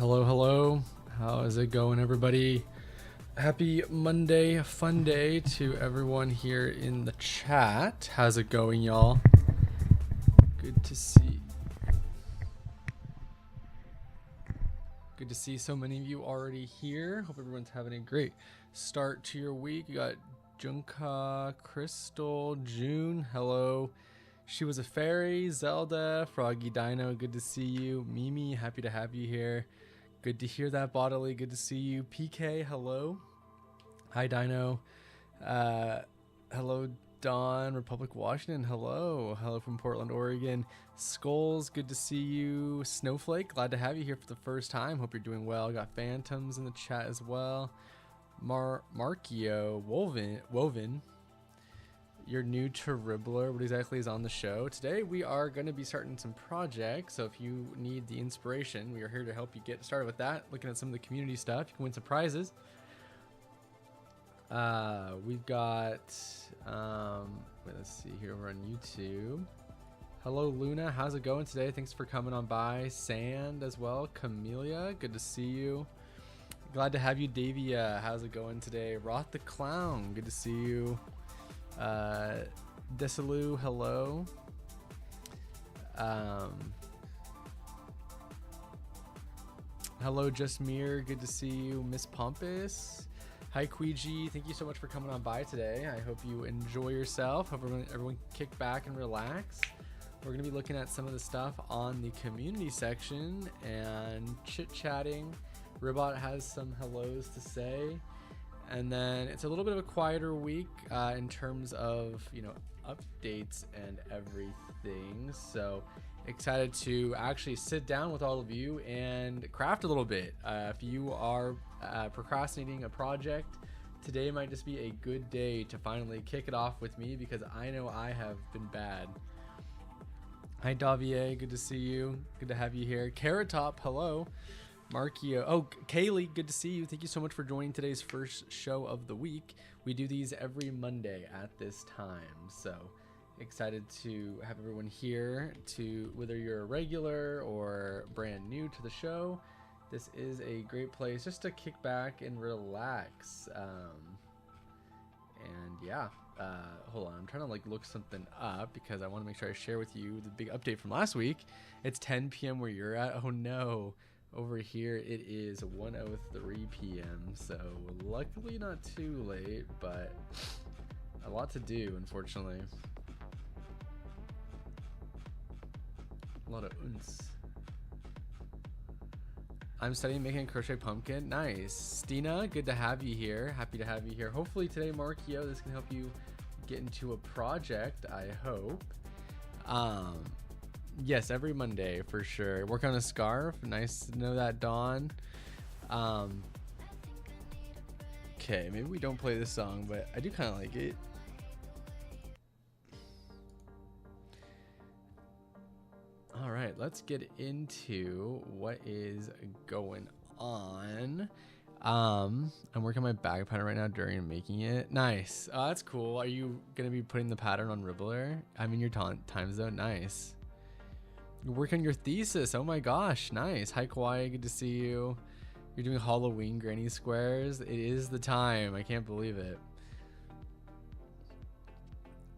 Hello, hello. How is it going, everybody? Happy Monday, fun day to everyone here in the chat. How's it going, y'all? Good to see. Good to see so many of you already here. Hope everyone's having a great start to your week. You got Junka, Crystal, June. Hello. She was a fairy. Zelda, Froggy Dino. Good to see you. Mimi, happy to have you here. Good to hear that, Bodily. Good to see you. PK, hello. Hi, Dino. Hello, Dawn, Republic, Washington. Hello. Hello from Portland, Oregon. Skulls, good to see you. Snowflake, glad to have you here for the first time. Hope you're doing well. Got Phantoms in the chat as well. Markio, Woven. You're new to Ribblr. What exactly is on the show? Today we are going to be starting some projects. So if you need the inspiration, we are here to help you get started with that. Looking at some of the community stuff. You can win some prizes. We've got, let's see here. We're on YouTube. Hello, Luna. How's it going today? Thanks for coming on by. Sand as well. Camellia, good to see you. Glad to have you, Davia. How's it going today? Roth the Clown, good to see you. Desilu, hello. Hello, Justmere, good to see you. Miss Pompous, hi, Queegee, thank you so much for coming on by today. I hope you enjoy yourself. Hope everyone kick back and relax. We're going to be looking at some of the stuff on the community section and chit-chatting. Ribbot has some hellos to say. And then it's a little bit of a quieter week in terms of, updates and everything. So excited to actually sit down with all of you and craft a little bit. If you are procrastinating a project, today might just be a good day to finally kick it off with me, because I know I have been bad. Hi, Davier, good to see you. Good to have you here. Carrot Top, hello. Markio, Kaylee, good to see you. Thank you so much for joining today's first show of the week. We do these every Monday at this time, so excited to have everyone here. To whether you're a regular or brand new to the show, this is a great place just to kick back and relax. Hold on, I'm trying to look something up because I want to make sure I share with you the big update from last week. It's 10 p.m. where you're at. Oh no. Over here it is 1:03 p.m. so luckily not too late, but a lot to do, unfortunately. A lot of uns. I'm studying making a crochet pumpkin. Nice. Stina, good to have you here. Happy to have you here. Hopefully today, Markio, this can help you get into a project, I hope. Yes, every Monday for sure. Work on a scarf. Nice to know that, Dawn. Okay, maybe we don't play this song, but I do kind of like it. All right, let's get into what is going on. I'm working my bag pattern right now during making it. Nice. Oh, that's cool. Are you gonna be putting the pattern on Ribblr? I'm in your time zone. Nice. You're working on your thesis. Oh my gosh, nice. Hi, Kawaii, good to see you. You're doing Halloween granny squares. It is the time. I can't believe it.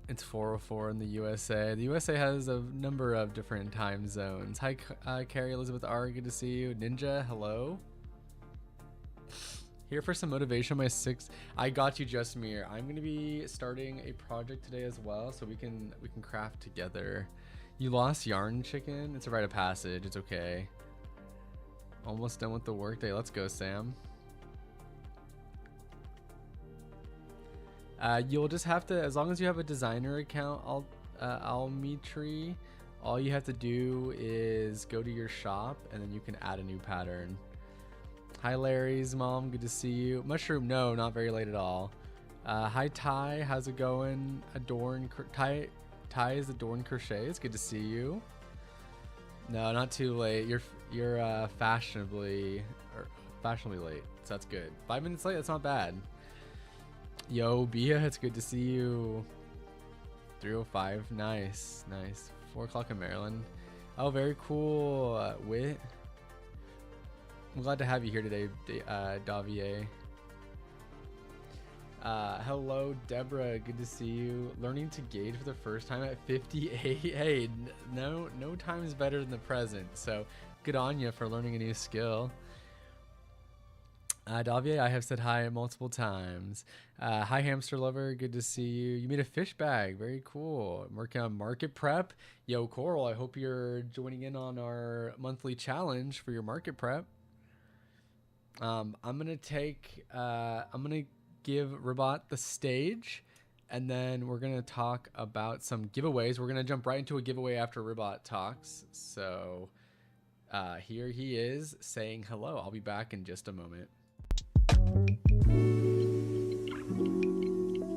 It's 4:04 in the USA. The USA has a number of different time zones. Hi, Carrie Elizabeth R, good to see you. Ninja, hello. Here for some motivation. I got you, Justmere. I'm gonna be starting a project today as well, so we can craft together. You lost yarn, chicken? It's a rite of passage. It's okay. Almost done with the workday. Let's go, Sam. You'll just have to, as long as you have a designer account, Almitri, all you have to do is go to your shop and then you can add a new pattern. Hi, Larry's mom. Good to see you. Mushroom, no, not very late at all. Hi, Ty. How's it going? Ty is Adorn Crochet. It's good to see you. No, not too late. You're fashionably late, so that's good. 5 minutes late, that's not bad. Yo, Bia, it's good to see you. 3:05, nice. 4 o'clock in Maryland. Oh, very cool. Wit. I'm glad to have you here today, Davier. Hello, Deborah. Good to see you. Learning to gauge for the first time at 58. Hey, no time is better than the present. So good on you for learning a new skill. Davier, I have said hi multiple times. Hi, hamster lover. Good to see you. You made a fish bag. Very cool. I'm working on market prep. Yo, Coral, I hope you're joining in on our monthly challenge for your market prep. I'm gonna give Ribbot the stage, and then we're gonna talk about some giveaways. We're gonna jump right into a giveaway after Ribbot talks. So here he is saying hello. I'll be back in just a moment.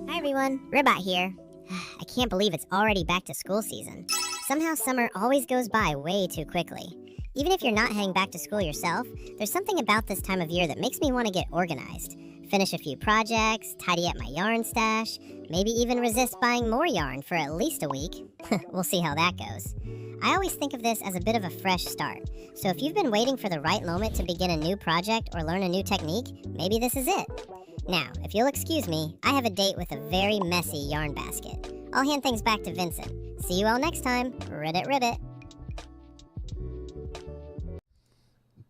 Hi everyone, Ribbot here. I can't believe it's already back to school season. Somehow summer always goes by way too quickly. Even if you're not heading back to school yourself, there's something about this time of year that makes me want to get organized. Finish a few projects, tidy up my yarn stash, maybe even resist buying more yarn for at least a week. We'll see how that goes. I always think of this as a bit of a fresh start, so if you've been waiting for the right moment to begin a new project or learn a new technique, maybe this is it. Now, if you'll excuse me, I have a date with a very messy yarn basket. I'll hand things back to Vincent. See you all next time. Ribbit, ribbit.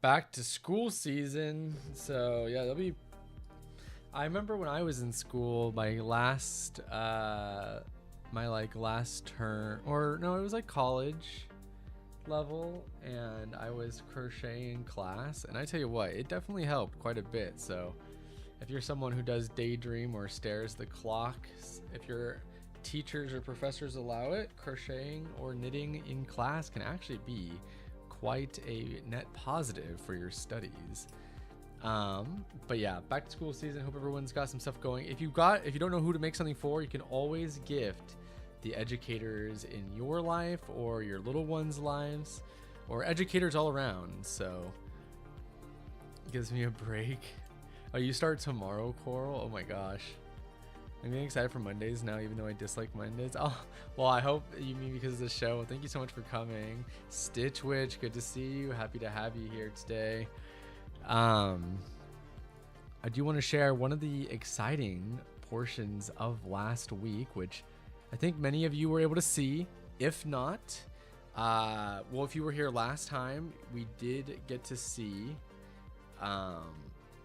Back to school season. So yeah, I remember when I was in school, my last term, or no, it was like college level, and I was crocheting class, and I tell you what, it definitely helped quite a bit. So if you're someone who does daydream or stares the clock, if your teachers or professors allow it, crocheting or knitting in class can actually be quite a net positive for your studies. But yeah, back to school season. Hope everyone's got some stuff going. If you don't know who to make something for, you can always gift the educators in your life or your little ones' lives, or educators all around. So it gives me a break. Oh, you start tomorrow, Coral? Oh my gosh. I'm getting excited for Mondays now, even though I dislike Mondays. Oh, well, I hope you mean because of the show. Thank you so much for coming. Stitch Witch, good to see you. Happy to have you here today. I do want to share one of the exciting portions of last week, which I think many of you were able to see. If not, well, if you were here last time, we did get to see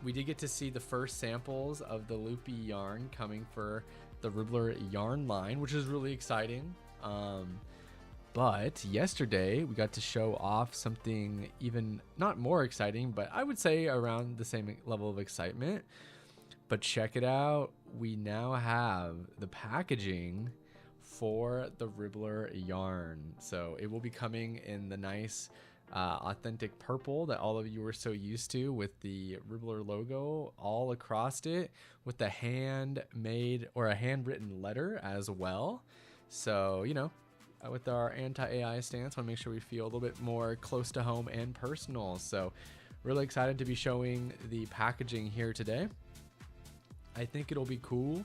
the first samples of the loopy yarn coming for the Ribblr yarn line, which is really exciting. But yesterday we got to show off something even not more exciting, but I would say around the same level of excitement. But check it out. We now have the packaging for the Ribblr yarn. So it will be coming in the nice authentic purple that all of you were so used to, with the Ribblr logo all across it, with the handmade or a handwritten letter as well. So, you know, with our anti-AI stance, want to make sure we feel a little bit more close to home and personal. So really excited to be showing the packaging here today. I think it'll be cool.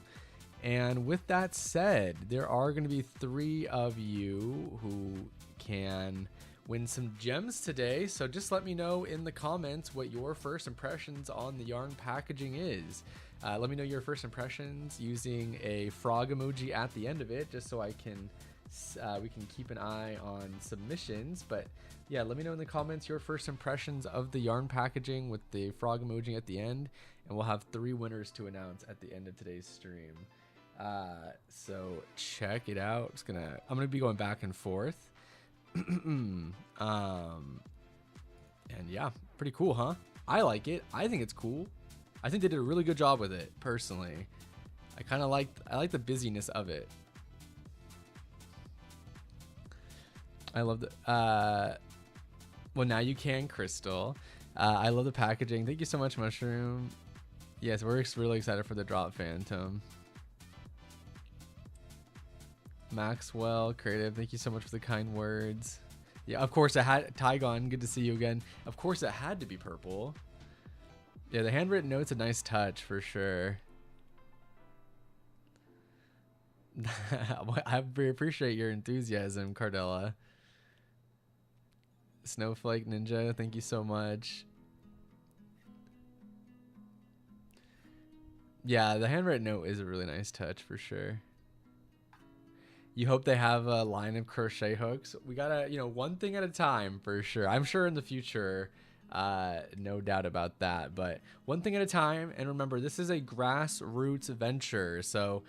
And with that said, there are going to be 3 of you who can win some gems today. So just let me know in the comments what your first impressions on the yarn packaging is. Let me know your first impressions using a frog emoji at the end of it, just so I can we can keep an eye on submissions. But yeah, let me know in the comments your first impressions of the yarn packaging with the frog emoji at the end, and we'll have 3 winners to announce at the end of today's stream. So check it out. I'm gonna be going back and forth. And yeah, pretty cool, huh? I like it. I think it's cool. I think they did a really good job with it, personally. I like the busyness of it. I love the well, now you can, Crystal. I love the packaging. Thank you so much, Mushroom. Yes, we're really excited for the drop, Phantom. Maxwell Creative, thank you so much for the kind words. Yeah, of course it had Tygon, good to see you again. Of course it had to be purple. Yeah, the handwritten note's a nice touch for sure. I appreciate your enthusiasm, Cardella. Snowflake Ninja, thank you so much. Yeah, the handwritten note is a really nice touch for sure. You hope they have a line of crochet hooks. We gotta, one thing at a time for sure. I'm sure in the future, no doubt about that. But one thing at a time. And remember, this is a grassroots venture. So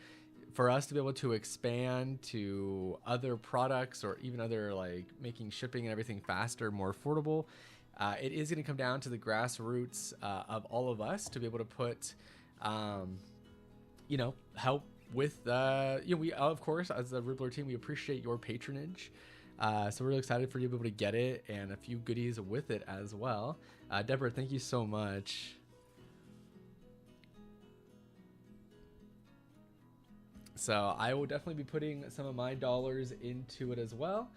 for us to be able to expand to other products or even other like making shipping and everything faster, more affordable, it is going to come down to the grassroots of all of us to be able to put, help with, we, of course, as the Ribblr team, we appreciate your patronage. So we're really excited for you to be able to get it and a few goodies with it as well. Deborah, thank you so much. So I will definitely be putting some of my dollars into it as well.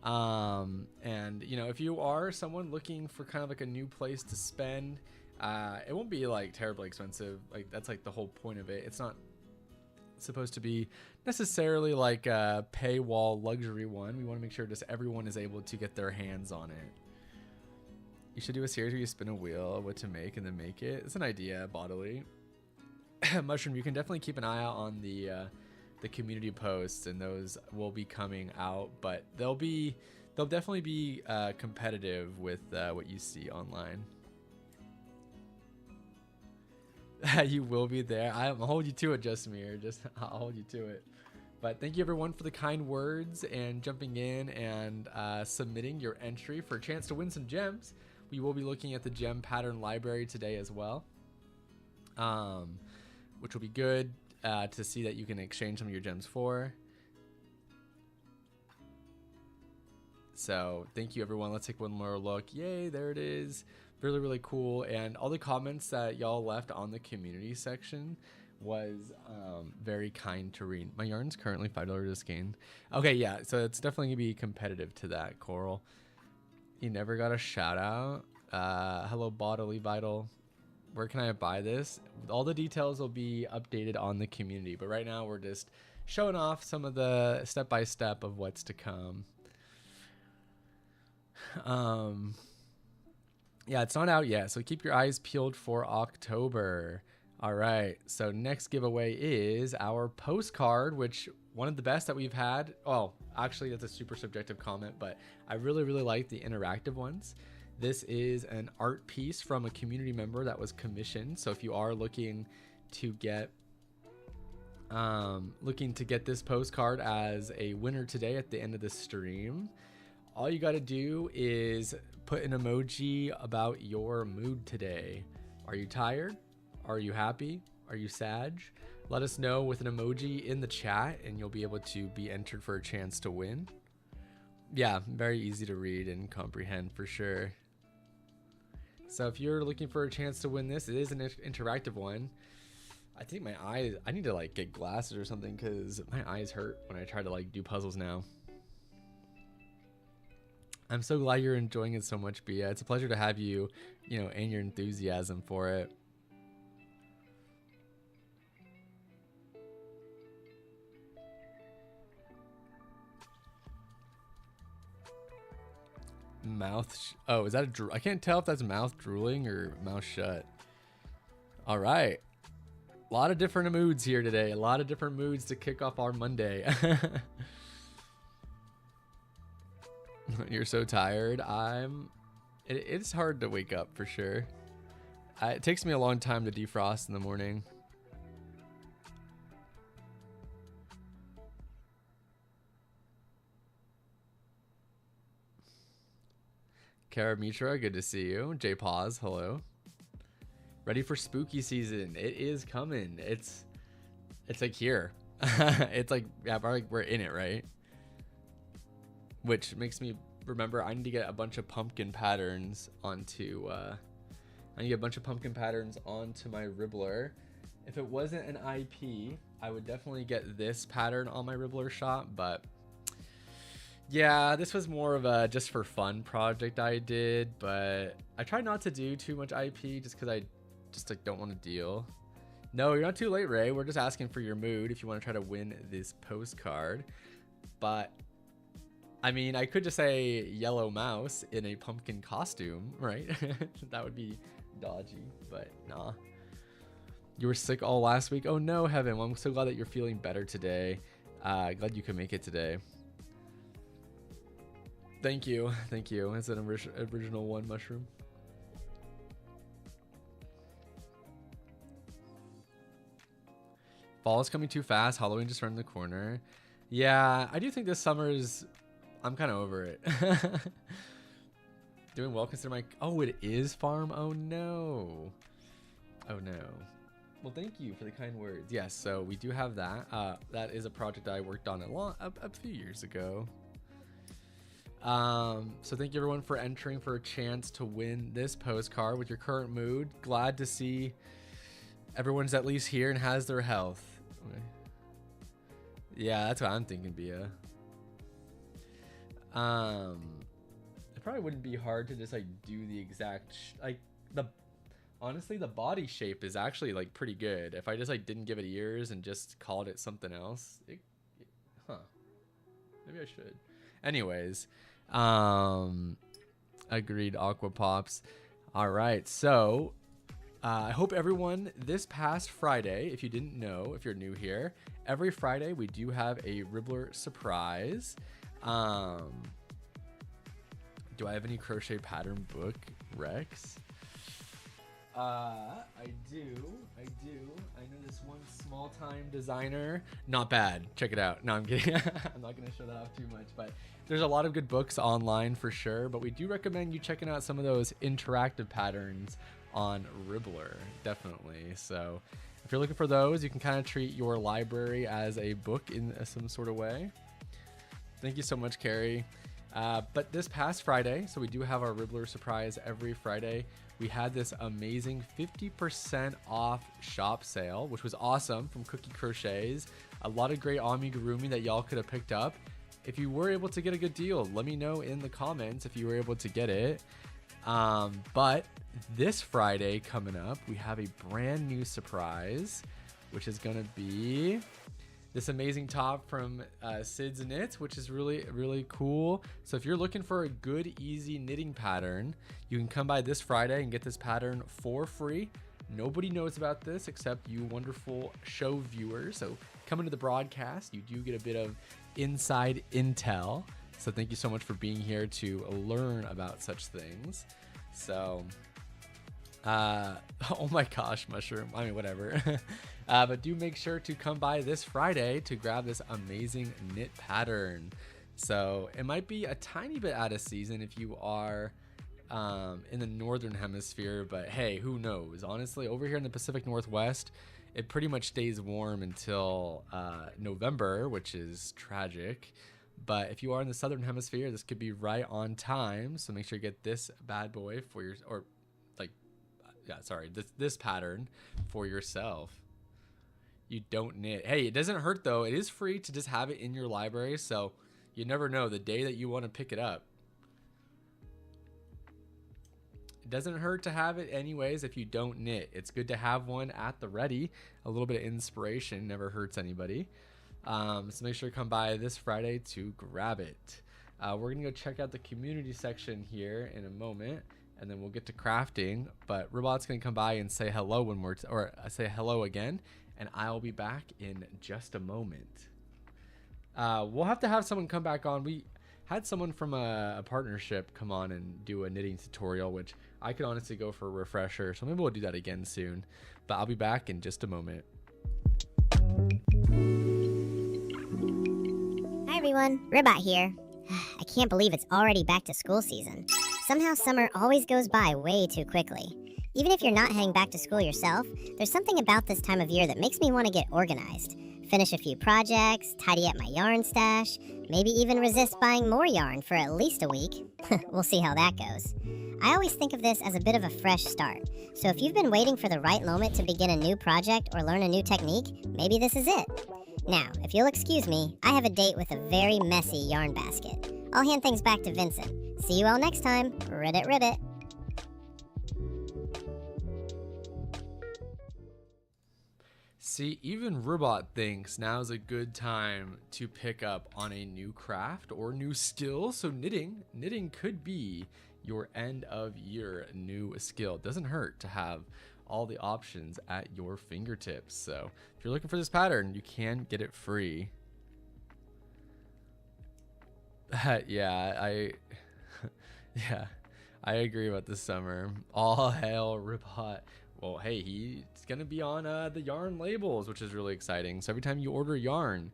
And if you are someone looking for kind of like a new place to spend, it won't be like terribly expensive. Like that's like the whole point of it. It's not supposed to be necessarily like a paywall luxury one. We want to make sure just everyone is able to get their hands on it. You should do a series where you spin a wheel of what to make and then make it. It's an idea, bodily. Mushroom, you can definitely keep an eye out on the community posts, and those will be coming out, but they'll definitely be competitive with what you see online. You will be there. I'll hold you to it, Justmir. I'll hold you to it. But thank you everyone for the kind words and jumping in and submitting your entry for a chance to win some gems. We will be looking at the gem pattern library today as well, which will be good to see that you can exchange some of your gems for. So thank you everyone. Let's take one more look. Yay, there it is. Really, really cool. And all the comments that y'all left on the community section was very kind to read. My yarn's currently $5 a skein. Okay, yeah, so it's definitely gonna be competitive to that, Coral. You never got a shout out. Hello, Bodily Vital. Where can I buy this? All the details will be updated on the community, but right now we're just showing off some of the step-by-step of what's to come. Yeah, it's not out yet, so keep your eyes peeled for October. All right, so next giveaway is our postcard, which one of the best that we've had. Oh, actually, that's a super subjective comment, but I really, really like the interactive ones. This is an art piece from a community member that was commissioned. So if you are looking to get this postcard as a winner today at the end of the stream, all you got to do is put an emoji about your mood today. Are you tired? Are you happy? Are you sad? Let us know with an emoji in the chat and you'll be able to be entered for a chance to win. Yeah, very easy to read and comprehend for sure. So if you're looking for a chance to win this, it is an interactive one. I think my eyes, I need to like get glasses or something because my eyes hurt when I try to like do puzzles now. I'm so glad you're enjoying it so much, Bia. It's a pleasure to have you, and your enthusiasm for it. Oh, is that I can't tell if that's mouth drooling or mouth shut. All right. A lot of different moods here today. A lot of different moods to kick off our Monday. You're so tired. It's hard to wake up for sure. It takes me a long time to defrost in the morning. Kara Mitra, good to see you. J Pause, hello. Ready for spooky season. It is coming. It's like here. It's like, yeah, we're in it, right? Which makes me remember I need to get a bunch of pumpkin patterns onto my Ribblr. If it wasn't an IP, I would definitely get this pattern on my Ribblr shop, but yeah, this was more of a just for fun project I did, but I tried not to do too much IP just because I just like don't want to deal. No, you're not too late, Ray. We're just asking for your mood if you want to try to win this postcard. But I mean, I could just say yellow mouse in a pumpkin costume, right? That would be dodgy, but nah. You were sick all last week. Oh no, Heaven. Well, I'm so glad that you're feeling better today. Glad you could make it today. Thank you. Thank you. It's an original one mushroom. Fall is coming too fast. Halloween just around the corner. Yeah, I do think this summer is... I'm kind of over it. Doing well considering my... Oh, it is farm? Oh, no. Oh, no. Well, thank you for the kind words. Yes, so we do have that. That is a project I worked on a few years ago. So thank you everyone for entering for a chance to win this postcard with your current mood. Glad to see everyone's at least here and has their health. Okay. Yeah, that's what I'm thinking, Bia. It probably wouldn't be hard to just like do the exact honestly the body shape is actually like pretty good. If I just like didn't give it ears and just called it something else, maybe I should. Anyways, agreed. Aqua Pops. All right, so I hope everyone this past Friday, if you didn't know, if you're new here, every Friday we do have a Ribblr surprise. Do I have any crochet pattern book, Rex? I do. I know this one small time designer. Not bad. Check it out. No, I'm kidding. I'm not going to show that off too much, but there's a lot of good books online for sure. But we do recommend you checking out some of those interactive patterns on Ribblr, definitely. So if you're looking for those, you can kind of treat your library as a book in some sort of way. Thank you so much, Carrie. But this past Friday, so we do have our Ribblr surprise every Friday. We had this amazing 50% off shop sale, which was awesome, from Cookie Crochets. A lot of great amigurumi that y'all could have picked up. If you were able to get a good deal, let me know in the comments if you were able to get it. But this Friday coming up, we have a brand new surprise, which is going to be this amazing top from Sid's Knits, which is really, really cool. So if you're looking for a good, easy knitting pattern, you can come by this Friday and get this pattern for free. Nobody knows about this except you wonderful show viewers. So coming to the broadcast, you do get a bit of inside intel. So thank you so much for being here to learn about such things. So, oh my gosh, mushroom. I mean, whatever. But do make sure to come by this Friday to grab this amazing knit pattern. So it might be a tiny bit out of season if you are in the northern hemisphere, but hey, who knows? Honestly, over here in the Pacific Northwest, it pretty much stays warm until November, which is tragic. But if you are in the southern hemisphere, this could be right on time. So make sure you get this bad boy for your, or like, yeah, sorry, this pattern for yourself. You don't knit. Hey, it doesn't hurt though. It is free to just have it in your library. So you never know the day that you want to pick it up. It doesn't hurt to have it anyways if you don't knit. It's good to have one at the ready. A little bit of inspiration never hurts anybody. So make sure to come by this Friday to grab it. We're gonna go check out the community section here in a moment, and then we'll get to crafting. But Ribbot's gonna come by and say hello one more, or say hello again, and I'll be back in just a moment. We'll have to have someone come back on. We had someone from a partnership come on and do a knitting tutorial, which I could honestly go for a refresher. So maybe we'll do that again soon. But I'll be back in just a moment. Hi everyone, Ribbot here. I can't believe it's already back to school season. Somehow summer always goes by way too quickly. Even if you're not heading back to school yourself, there's something about this time of year that makes me want to get organized. Finish a few projects, tidy up my yarn stash, maybe even resist buying more yarn for at least a week. We'll see how that goes. I always think of this as a bit of a fresh start. So if you've been waiting for the right moment to begin a new project or learn a new technique, maybe this is it. Now, if you'll excuse me, I have a date with a very messy yarn basket. I'll hand things back to Vincent. See you all next time. Ribbit, ribbit. See, even Ribbot thinks now's a good time to pick up on a new craft or new skill. So knitting could be your end of year new skill. It doesn't hurt to have all the options at your fingertips. So if you're looking for this pattern, you can get it free. Yeah, yeah, I agree about this summer. All hail Ribbot. Well, hey, he's gonna be on the yarn labels, which is really exciting. So every time you order yarn,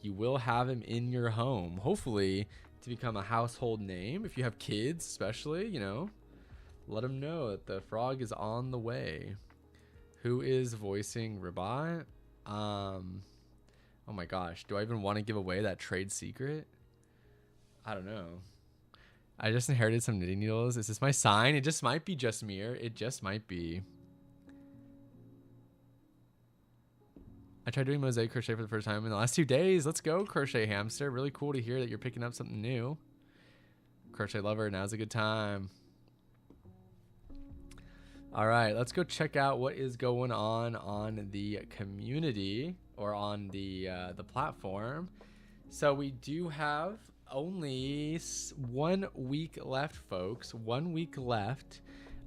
you will have him in your home, hopefully to become a household name. If you have kids, especially, you know, let them know that the frog is on the way. Who is voicing Ribbot? Oh my gosh, do I even want to give away that trade secret? I don't know. I just inherited some knitting needles. Is this my sign? It just might be just me. It just might be. I tried doing mosaic crochet for the first time in the last 2 days. Let's go, crochet hamster. Really cool to hear that you're picking up something new. Crochet lover, now's a good time. All right, let's go check out what is going on the community or on the platform. So we do have only 1 week left, folks. 1 week left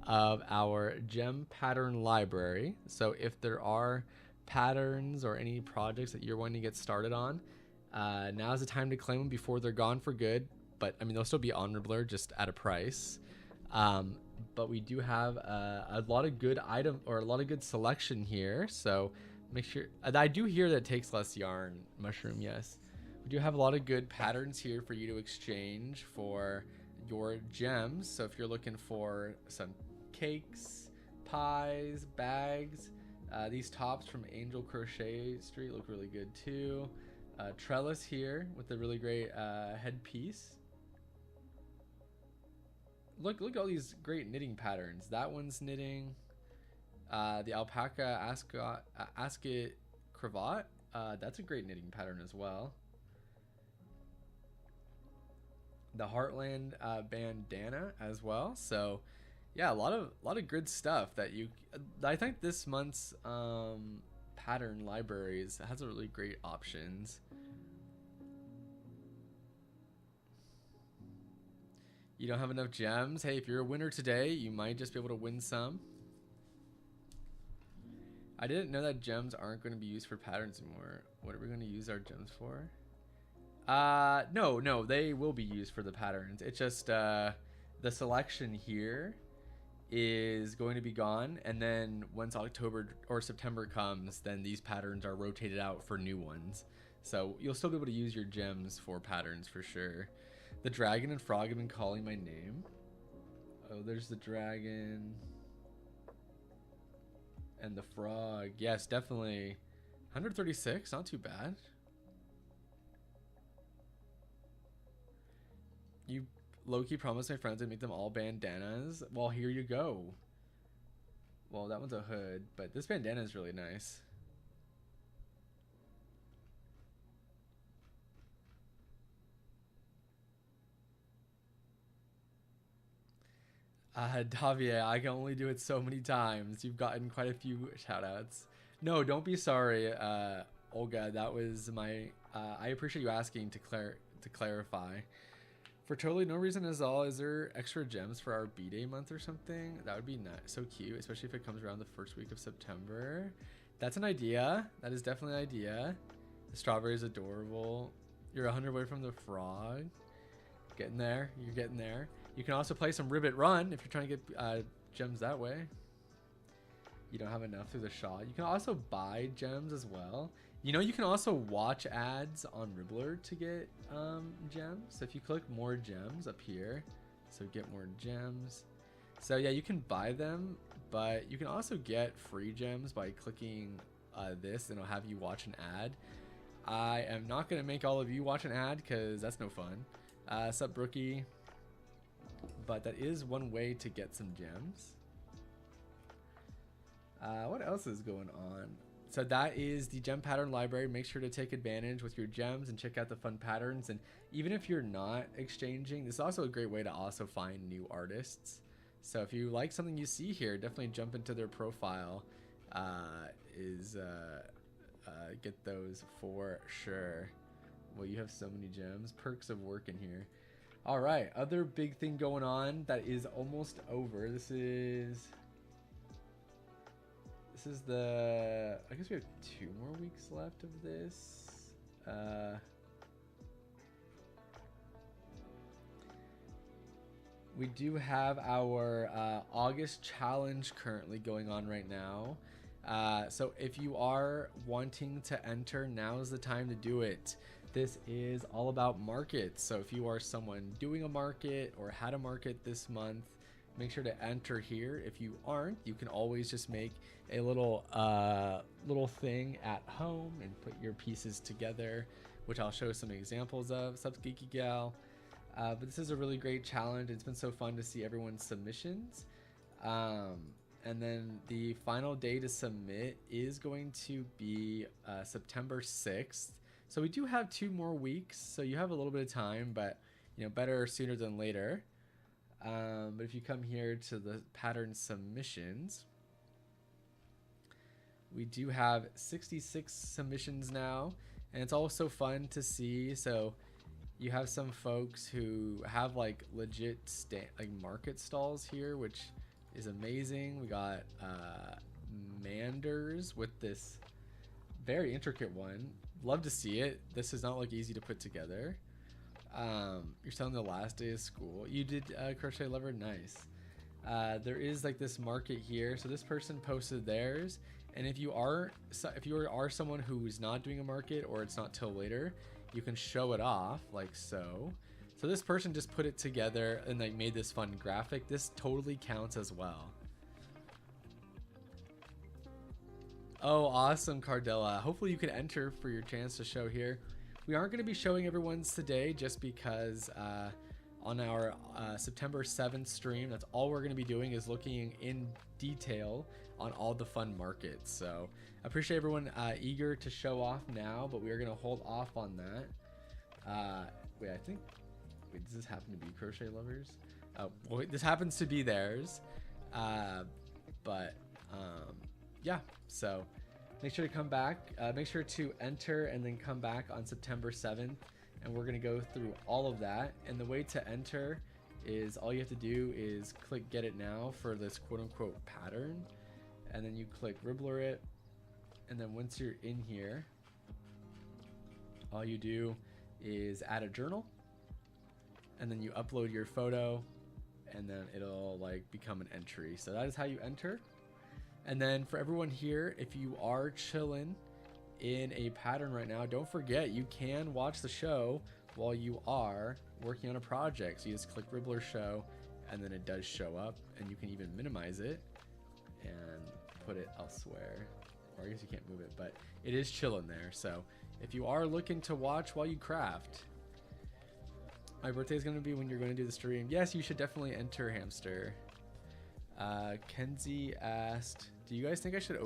of our gem pattern library. So if there are patterns or any projects that you're wanting to get started on, now's the time to claim them before they're gone for good. But I mean, they'll still be on Ribblr, just at a price. But we do have a lot of good item or a lot of good selection here. So make sure. I do hear that it takes less yarn, Mushroom. Yes, we do have a lot of good patterns here for you to exchange for your gems. So if you're looking for some cakes, pies, bags, these tops from Angel Crochet Street look really good too. Trellis here with a really great headpiece. Look at all these great knitting patterns. That one's knitting. The alpaca ascot cravat. That's a great knitting pattern as well. The Heartland bandana as well. So yeah, a lot of good stuff that you. I think this month's pattern libraries has a really great options. You don't have enough gems? Hey, if you're a winner today, you might just be able to win some. I didn't know that gems aren't going to be used for patterns anymore. What are we going to use our gems for? No, they will be used for the patterns. It's just the selection here is going to be gone, and then once October or September comes, then these patterns are rotated out for new ones. So you'll still be able to use your gems for patterns for sure. The dragon and frog have been calling my name. Oh, there's the dragon. And the frog. Yes, definitely. 136, not too bad. You low-key promised my friends I'd make them all bandanas. Well, here you go. Well, that one's a hood, but this bandana is really nice. Davia, I can only do it so many times. You've gotten quite a few shoutouts. No, don't be sorry, Olga. That was my. I appreciate you asking to clarify. For totally no reason at all, is there extra gems for our B-Day month or something? That would be so cute, especially if it comes around the first week of September. That's an idea. That is definitely an idea. The strawberry is adorable. You're 100 away from the frog. Getting there. You're getting there. You can also play some Ribbot Run if you're trying to get gems that way. You don't have enough through the shop. You can also buy gems as well. You know, you can also watch ads on Ribblr to get gems. So if you click more gems up here, so get more gems. So yeah, you can buy them, but you can also get free gems by clicking this, and it'll have you watch an ad. I am not going to make all of you watch an ad because that's no fun. Sup, Brookie? But that is one way to get some gems. What else is going on? So that is the gem pattern library. Make sure to take advantage with your gems and check out the fun patterns. And even if you're not exchanging, this is also a great way to also find new artists. So if you like something you see here, definitely jump into their profile. Get those for sure. Well, you have so many gems. Perks of working here. All right, other big thing going on that is almost over. This is this is the, I guess we have 2 more weeks left of this. We do have our August challenge currently going on right now. So if you are wanting to enter, now is the time to do it. This is all about markets. So if you are someone doing a market or had a market this month, make sure to enter here. If you aren't, you can always just make a little thing at home and put your pieces together, which I'll show some examples of. Sup, Geeky Gal. But this is a really great challenge. It's been so fun to see everyone's submissions. And then the final day to submit is going to be September 6th. So we do have 2 more weeks, so you have a little bit of time, but you know, better sooner than later. But if you come here to the pattern submissions, we do have 66 submissions now, and it's also fun to see. So you have some folks who have like legit like market stalls here, which is amazing. We got Manders with this very intricate one. Love to see it. This is not like easy to put together. You're selling the last day of school. You did Crochet Lover, nice. There is like this market here. So this person posted theirs, and if you are someone who's not doing a market or it's not till later, you can show it off like so. So this person just put it together and like made this fun graphic. This totally counts as well. Oh, awesome, Cardella. Hopefully you can enter for your chance to show here. We aren't going to be showing everyone's today just because on our September 7th stream, that's all we're going to be doing is looking in detail on all the fun markets. So I appreciate everyone eager to show off now, but we are going to hold off on that. Wait, does this happen to be Crochet Lovers? Oh, well, this happens to be theirs. Yeah, so make sure to come back. Make sure to enter and then come back on September 7th. And we're going to go through all of that. And the way to enter is all you have to do is click Get It Now for this quote unquote pattern. And then you click Ribblr it. And then once you're in here, all you do is add a journal. And then you upload your photo. And then it'll like become an entry. So that is how you enter. And then for everyone here, if you are chilling in a pattern right now, don't forget you can watch the show while you are working on a project. So you just click Ribblr Show and then it does show up, and you can even minimize it and put it elsewhere. Or I guess you can't move it, but it is chilling there. So if you are looking to watch while you craft, my birthday is going to be when you're going to do the stream. Yes, you should definitely enter, Hamster. Kenzie asked, do you guys think I should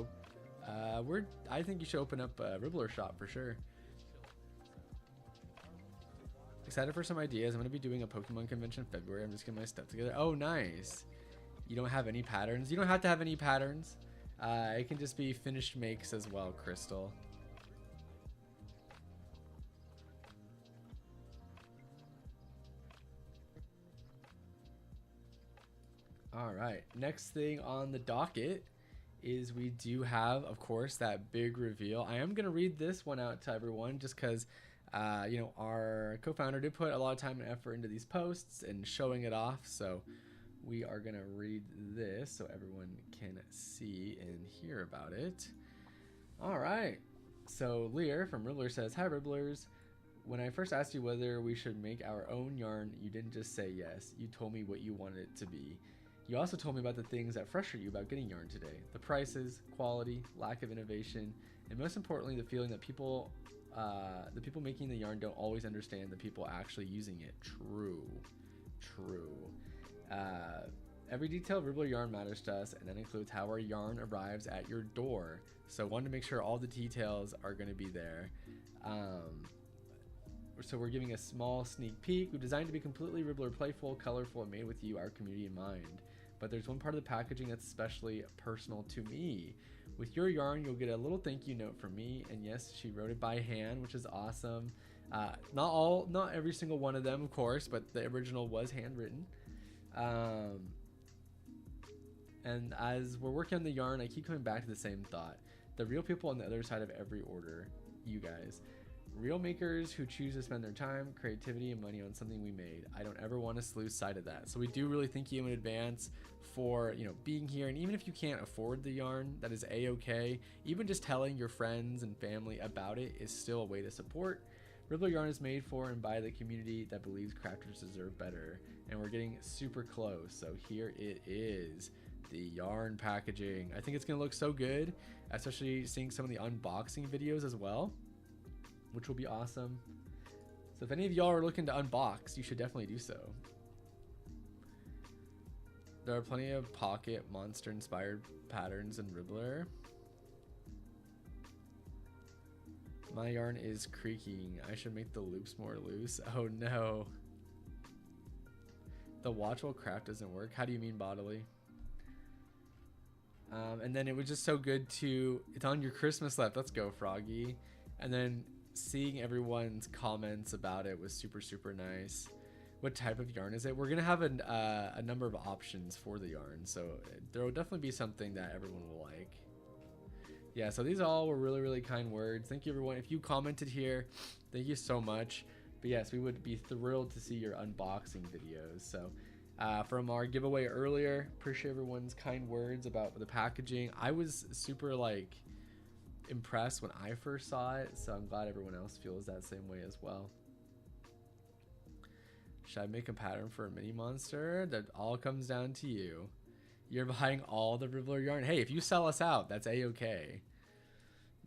I think you should open up a Ribblr shop for sure. Excited for some ideas. I'm going to be doing a Pokemon convention in February. I'm just getting my stuff together. Oh, nice. You don't have any patterns? You don't have to have any patterns. It can just be finished makes as well, Crystal. All right, next thing on the docket is we do have, of course, that big reveal. I am going to read this one out to everyone just because, you know, our co-founder did put a lot of time and effort into these posts and showing it off. So we are going to read this so everyone can see and hear about it. All right. So Lear from Ribblr says, hi, Ribblers. When I first asked you whether we should make our own yarn, you didn't just say yes. You told me what you wanted it to be. You also told me about the things that frustrate you about getting yarn today. The prices, quality, lack of innovation, and most importantly, the feeling that the people making the yarn don't always understand the people actually using it. True. Every detail of Ribblr yarn matters to us, and that includes how our yarn arrives at your door. So wanted to make sure all the details are going to be there. So we're giving a small sneak peek. We've designed to be completely Ribblr playful, colorful, and made with you, our community, in mind. But there's one part of the packaging that's especially personal to me. With your yarn, you'll get a little thank you note from me. And yes, she wrote it by hand, which is awesome. Not every single one of them, of course, but the original was handwritten. And as we're working on the yarn, I keep coming back to the same thought. The real people on the other side of every order, you guys. Real makers who choose to spend their time, creativity, and money on something we made. I don't ever want us to lose sight of that. So we do really thank you in advance for, you know, being here. And even if you can't afford the yarn, that is a-okay. Even just telling your friends and family about it is still a way to support. Ribblr yarn is made for and by the community that believes crafters deserve better. And we're getting super close. So here it is, the yarn packaging. I think it's gonna look so good, especially seeing some of the unboxing videos as well, which will be awesome. So if any of y'all are looking to unbox, you should definitely do so. There are plenty of pocket monster inspired patterns in Ribblr. My yarn is creaking. I should make the loops more loose. Oh no. The watch while craft doesn't work. How do you mean bodily? And then it was just so good to, it's on your Christmas left. Let's go, Froggy. And then seeing everyone's comments about it was super, super nice. What type of yarn is it? We're gonna have a number of options for the yarn, so there will definitely be something that everyone will like. Yeah, so these all were really, really kind words. Thank you, everyone. If you commented here, thank you so much. But yes, we would be thrilled to see your unboxing videos. So from our giveaway earlier, appreciate everyone's kind words about the packaging. I was super like impressed when I first saw it, so I'm glad everyone else feels that same way as well. Should I make a pattern for a mini monster? That all comes down to you. You're buying all the Ribblr yarn. Hey, if you sell us out, that's a-okay.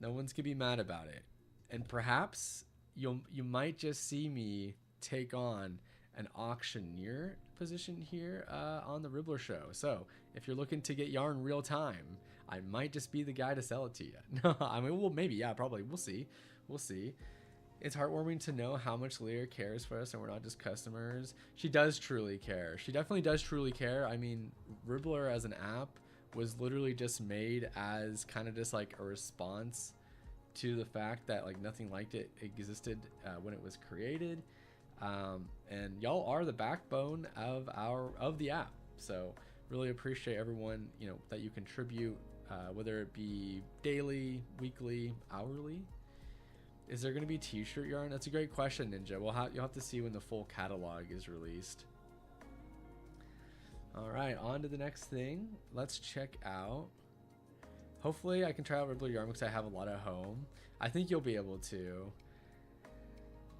No one's gonna be mad about it. And perhaps you might just see me take on an auctioneer position here on the Ribblr Show. So if you're looking to get yarn real time, I might just be the guy to sell it to you. No, I mean, well, maybe, yeah, probably. We'll see. We'll see. It's heartwarming to know how much Leah cares for us and we're not just customers. She does truly care. She definitely does truly care. I mean, Ribblr as an app was literally just made as kind of just like a response to the fact that like nothing like it existed when it was created. And y'all are the backbone of the app. So really appreciate everyone, you know, that you contribute, whether it be daily, weekly, hourly. Is there going to be t-shirt yarn? That's a great question, Ninja. You'll have to see when the full catalog is released. All right, on to the next thing. Let's check out. Hopefully I can try out Ribblr yarn because I have a lot at home. I think you'll be able to.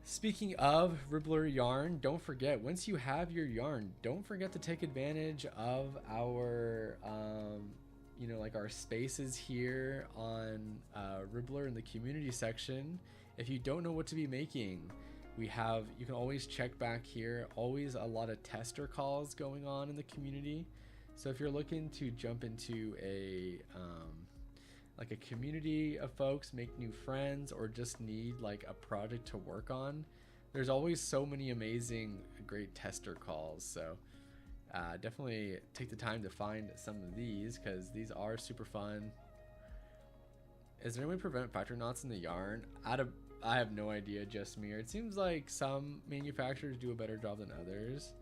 Speaking of Ribblr yarn, don't forget, once you have your yarn, don't forget to take advantage of our you know, like our spaces here on Ribblr in the community section. If you don't know what to be making, you can always check back here. Always a lot of tester calls going on in the community. So if you're looking to jump into a like a community of folks, make new friends, or just need like a project to work on, there's always so many amazing, great tester calls. So definitely take the time to find some of these because these are super fun. Is there any way to prevent factory knots in the yarn? I have no idea, just me. It seems like some manufacturers do a better job than others.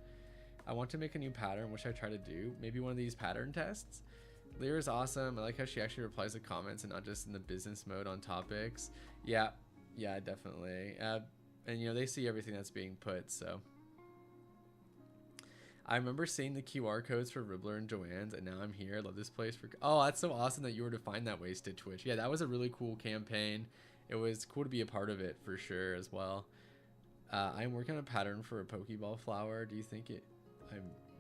I want to make a new pattern, which I try to do. Maybe one of these pattern tests. Lear is awesome. I like how she actually replies to comments and not just in the business mode on topics. Yeah, definitely. And you know, they see everything that's being put, so. I remember seeing the QR codes for Ribblr and Joanne's, and now I'm here. I love this place. Oh, that's so awesome that you were to find that Wasted Twitch. Yeah, that was a really cool campaign. It was cool to be a part of it for sure as well. I'm working on a pattern for a Pokeball flower. Do you think I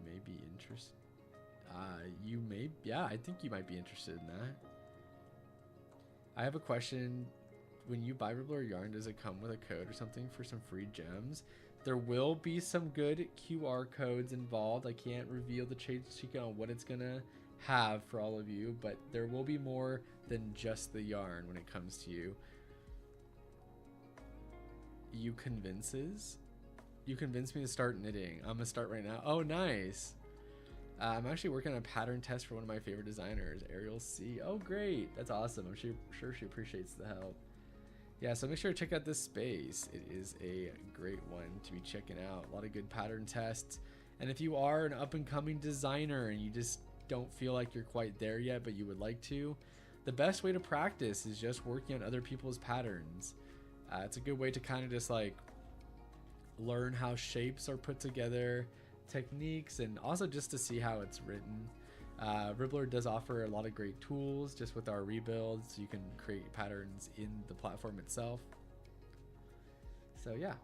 may be interested? Yeah, I think you might be interested in that. I have a question. When you buy Ribblr yarn, does it come with a code or something for some free gems? There will be some good QR codes involved. I can't reveal the trade secret on what it's gonna have for all of you, but there will be more than just the yarn when it comes to you. You convinced me to start knitting. I'm gonna start right now. Oh, nice. I'm actually working on a pattern test for one of my favorite designers, Ariel C. Oh, great. That's awesome. I'm sure she appreciates the help. Yeah, so make sure to check out this space. It is a great one to be checking out. A lot of good pattern tests. And if you are an up-and-coming designer and you just don't feel like you're quite there yet, but you would like to, the best way to practice is just working on other people's patterns. It's a good way to kind of just like learn how shapes are put together, techniques, and also just to see how it's written. Ribblr does offer a lot of great tools just with our rebuilds. You can create patterns in the platform itself. So yeah.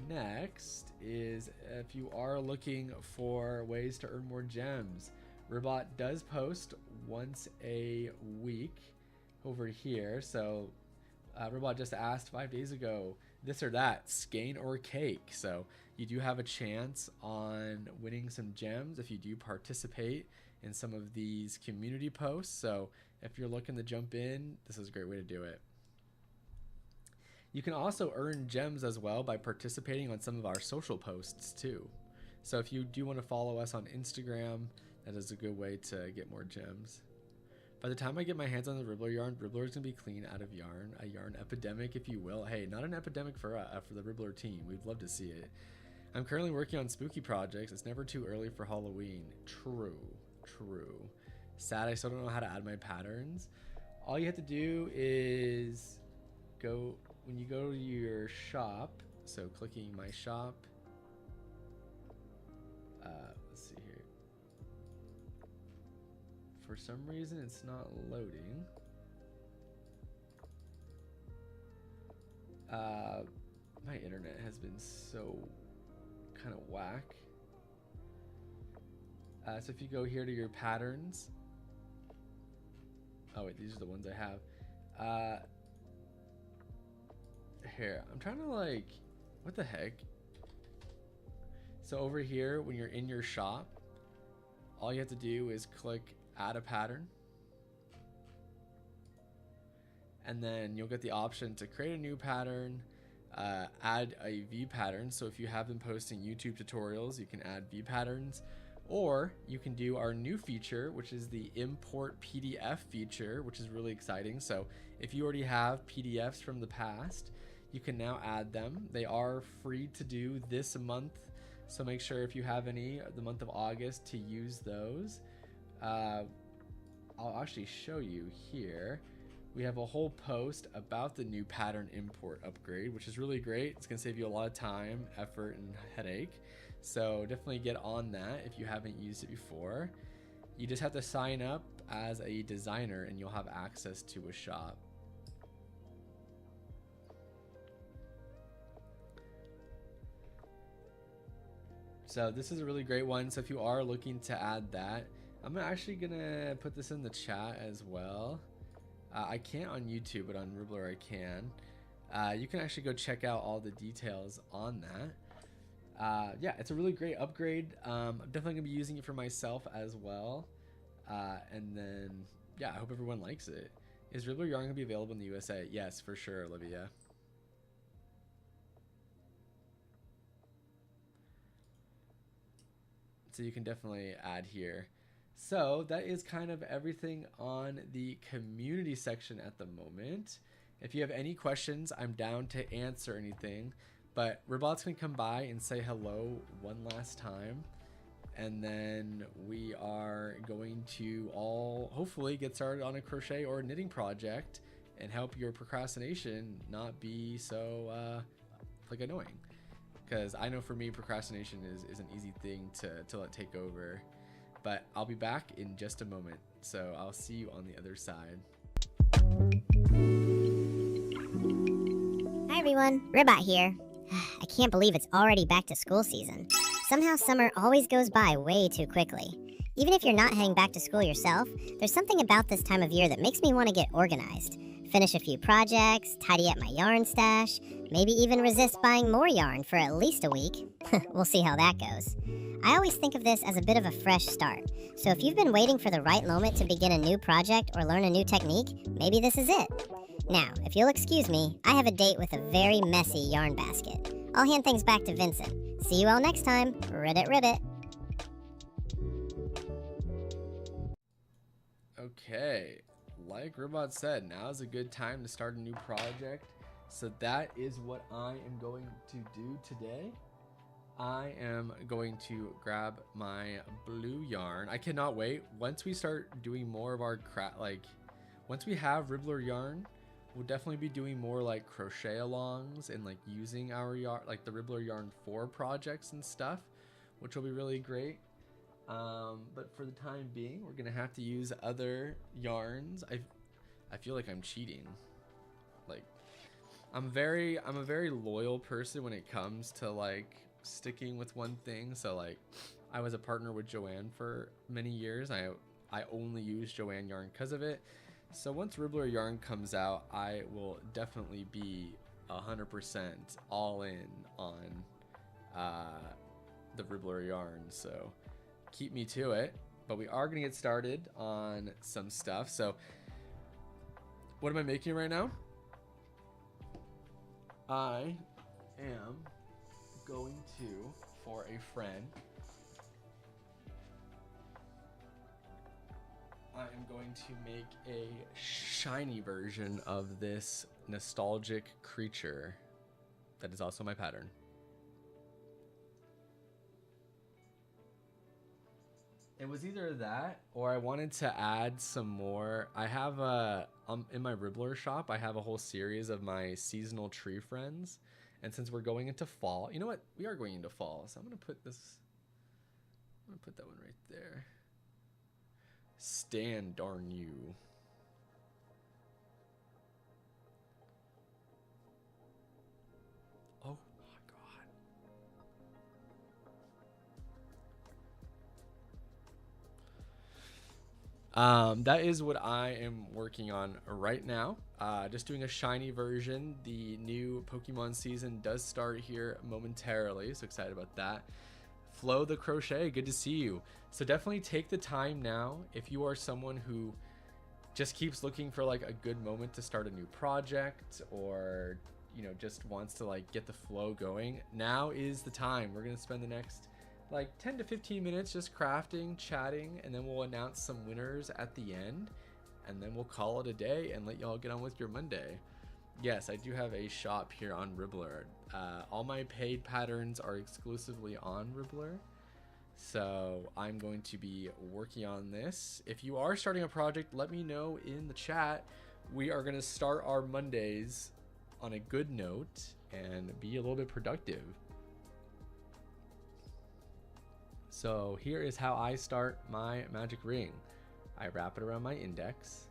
Next is if you are looking for ways to earn more gems, Ribbot does post once a week over here. So Ribbot just asked 5 days ago, this or that, skein or cake. So you do have a chance on winning some gems if you do participate in some of these community posts. So if you're looking to jump in, this is a great way to do it. You can also earn gems as well by participating on some of our social posts too. So if you do want to follow us on Instagram, that is a good way to get more gems. By the time I get my hands on the Ribblr yarn, Ribblr is going to be clean out of yarn, a yarn epidemic, if you will. Hey, not an epidemic for the Ribblr team. We'd love to see it. I'm currently working on spooky projects. It's never too early for Halloween. True. Sad I still don't know how to add my patterns. All you have to do is go, when you go to your shop, so clicking my shop, let's see here. For some reason, it's not loading. My internet has been so kind of whack. So if you go here to your patterns, oh wait, these are the ones I have. Here, I'm trying to like, what the heck? So over here, when you're in your shop, all you have to do is click add a pattern. And then you'll get the option to create a new pattern, add a V pattern. So if you have been posting YouTube tutorials, you can add V patterns, or you can do our new feature, which is the import PDF feature, which is really exciting. So if you already have PDFs from the past, you can now add them. They are free to do this month. So make sure if you have any the month of August to use those. I'll actually show you here. We have a whole post about the new pattern import upgrade, which is really great. It's gonna save you a lot of time, effort, and headache. So definitely get on that if you haven't used it before. You just have to sign up as a designer and you'll have access to a shop. So this is a really great one. So if you are looking to add that, I'm actually gonna put this in the chat as well. I can't on YouTube, but on Ribblr I can. You can actually go check out all the details on that. Yeah, it's a really great upgrade. I'm definitely gonna be using it for myself as well. And then, yeah, I hope everyone likes it. Is Ribblr yarn gonna be available in the USA? Yes, for sure, Olivia. So you can definitely add here. So that is kind of everything on the community section at the moment. If you have any questions, I'm down to answer anything, but Ribbot's gonna come by and say hello one last time. And then we are going to all hopefully get started on a crochet or knitting project and help your procrastination not be so like annoying. Because I know for me, procrastination is an easy thing to let take over. But I'll be back in just a moment. So I'll see you on the other side. Hi everyone, Ribbot here. I can't believe it's already back to school season. Somehow summer always goes by way too quickly. Even if you're not heading back to school yourself, there's something about this time of year that makes me want to get organized. Finish a few projects, tidy up my yarn stash, maybe even resist buying more yarn for at least a week. We'll see how that goes. I always think of this as a bit of a fresh start, so if you've been waiting for the right moment to begin a new project or learn a new technique, maybe this is it. Now, if you'll excuse me, I have a date with a very messy yarn basket. I'll hand things back to Vincent. See you all next time. Ribbit, ribbit. Okay, like Ribbot said, now is a good time to start a new project So that is what I am going to do today. I am going to grab my blue yarn. I cannot wait. Once we start doing more of our once we have Ribblr yarn, we'll definitely be doing more like crochet alongs and like using our yarn, like the Ribblr yarn for projects and stuff, which will be really great. But for the time being, we're gonna have to use other yarns. I feel like I'm cheating. Like I'm a very loyal person when it comes to like sticking with one thing. So like I was a partner with Joanne for many years. I only use Joanne yarn because of it. So once Ribblr yarn comes out, I will definitely be 100% all in on the Ribblr yarn. So keep me to it. But we are gonna get started on some stuff. So what am I making right now? I am going to, for a friend, I am going to make a shiny version of this nostalgic creature that is also my pattern. It was either that or I wanted to add some more. I have in my Ribblr shop, I have a whole series of my seasonal tree friends. And since we're going into fall, you know what? We are going into fall. So I'm going to put that one right there. Stand, darn you. Oh my God. That is what I am working on right now. Just doing a shiny version. The new Pokemon season does start here momentarily, so excited about that. Flo the Crochet, good to see you. So definitely take the time now if you are someone who just keeps looking for like a good moment to start a new project, or you know, just wants to like get the flow going. Now is the time. We're gonna spend the next like 10 to 15 minutes just crafting, chatting, and then we'll announce some winners at the end, and then we'll call it a day and let y'all get on with your Monday. Yes, I do have a shop here on Ribblr. All my paid patterns are exclusively on Ribblr, so I'm going to be working on this. If you are starting a project, let me know in the chat. We are going to start our Mondays on a good note and be a little bit productive. So here is how I start my magic ring. I wrap it around my index.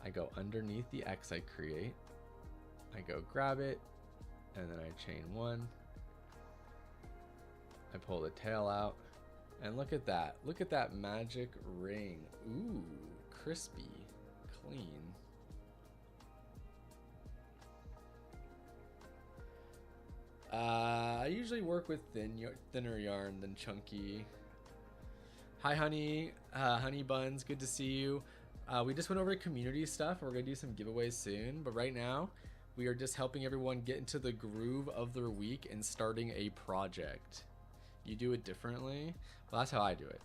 I go underneath the X I create. I go grab it, and then I chain one. I pull the tail out, and look at that. Look at that magic ring. Ooh, crispy, clean. I usually work with thinner yarn than chunky. Hi, honey. Honey buns, good to see you. We just went over community stuff. We're gonna do some giveaways soon, but right now we are just helping everyone get into the groove of their week and starting a project. You do it differently? Well, that's how I do it.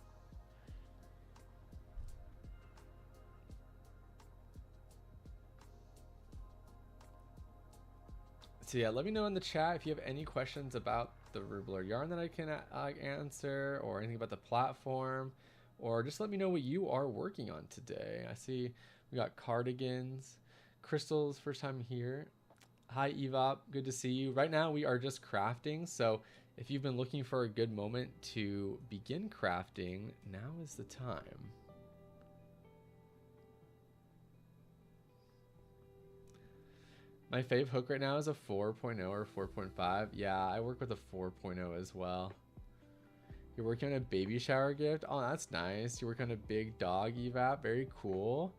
So yeah, let me know in the chat if you have any questions about the Ribblr yarn that I can answer, or anything about the platform, or just let me know what you are working on today. I see we got cardigans. Crystal's first time here. Hi Evop, good to see you. Right now we are just crafting, so if you've been looking for a good moment to begin crafting, now is the time. My fave hook right now is a 4.0 or 4.5. Yeah, I work with a 4.0 as well. You're working on a baby shower gift? Oh, that's nice. You're working on a big dog evap. Very cool.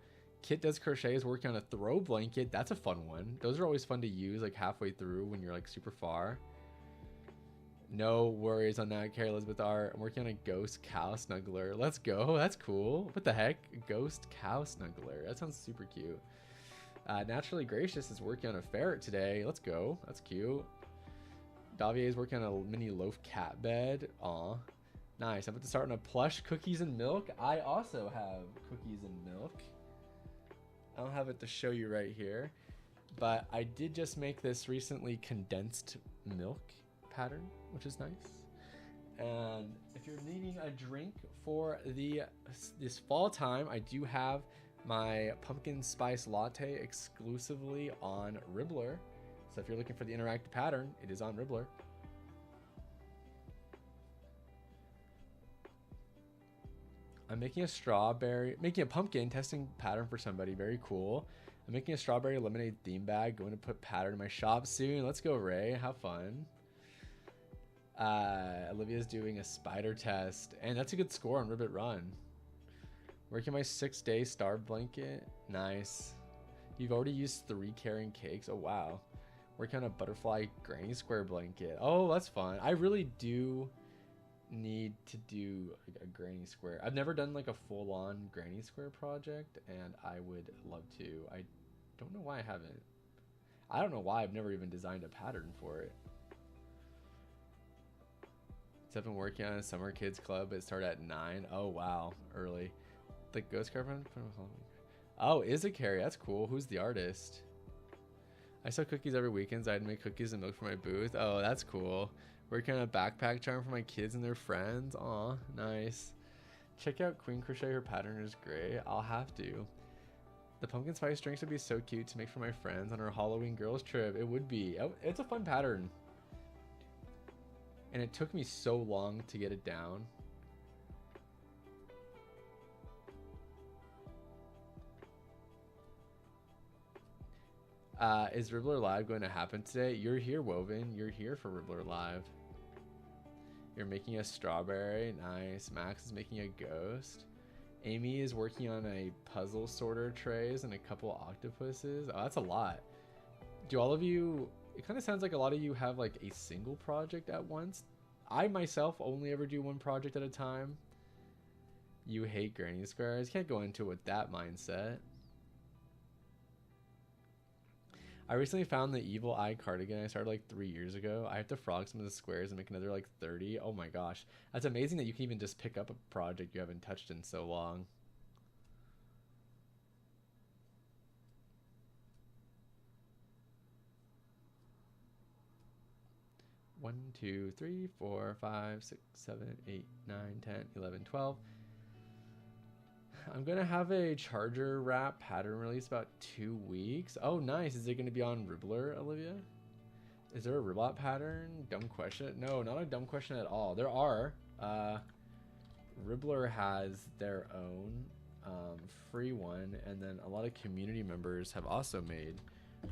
Kit does crochet, is working on a throw blanket. That's a fun one. Those are always fun to use like halfway through when you're like super far. No worries on that, Carrie Elizabeth R. I'm working on a ghost cow snuggler. Let's go. That's cool. What the heck? Ghost cow snuggler. That sounds super cute. Naturally Gracious is working on a ferret today. Let's go. That's cute. Davier is working on a mini loaf cat bed. Aw. Nice. I'm about to start on a plush cookies and milk. I also have cookies and milk. I don't have it to show you right here. But I did just make this recently condensed milk pattern, which is nice. And if you're needing a drink for this fall time, I do have my pumpkin spice latte exclusively on Ribblr. So if you're looking for the interactive pattern, it is on Ribblr. I'm making a pumpkin testing pattern for somebody. Very cool. I'm making a strawberry lemonade theme bag. Going to put pattern in my shop soon. Let's go, Ray. Have fun. Olivia's doing a spider test, and that's a good score on Ribbot Run. Working my 6-day starve blanket. Nice. You've already used 3 carrying cakes. Oh, wow. Working on a butterfly granny square blanket. Oh, that's fun. I really do need to do a granny square. I've never done like a full-on granny square project, and I would love to. I don't know why I haven't. I don't know why I've never even designed a pattern for it. So I've been working on a summer kids club. It started at 9. Oh wow, early. The ghost girlfriend. Oh, is a Carrie. That's cool. Who's the artist? I sell cookies every weekend. I'd make cookies and milk for my booth. Oh, that's cool. Working on a backpack charm for my kids and their friends. Aw, nice. Check out Queen Crochet. Her pattern is great. I'll have to. The pumpkin spice drinks would be so cute to make for my friends on our Halloween girls trip. It would be. It's a fun pattern. And it took me so long to get it down. Is Ribblr Live going to happen today? You're here, Woven. You're here for Ribblr Live. You're making a strawberry. Nice. Max is making a ghost. Amy is working on a puzzle sorter trays and a couple octopuses. Oh, that's a lot. Do all of you... It kind of sounds like a lot of you have like a single project at once. I myself only ever do one project at a time. You hate granny squares. Can't go into it with that mindset. I recently found the Evil Eye cardigan I started like 3 years ago. I have to frog some of the squares and make another like 30. Oh my gosh. That's amazing that you can even just pick up a project you haven't touched in so long. One, 2, 3, 4, 5, 6, 7, 8, 9, 10, 11, 12. I'm gonna have a charger wrap pattern release about 2 weeks. Oh, nice. Is it gonna be on Ribblr, Olivia? Is there a Ribbot pattern? Dumb question. No, not a dumb question at all. There are. Ribblr has their own free one, and then a lot of community members have also made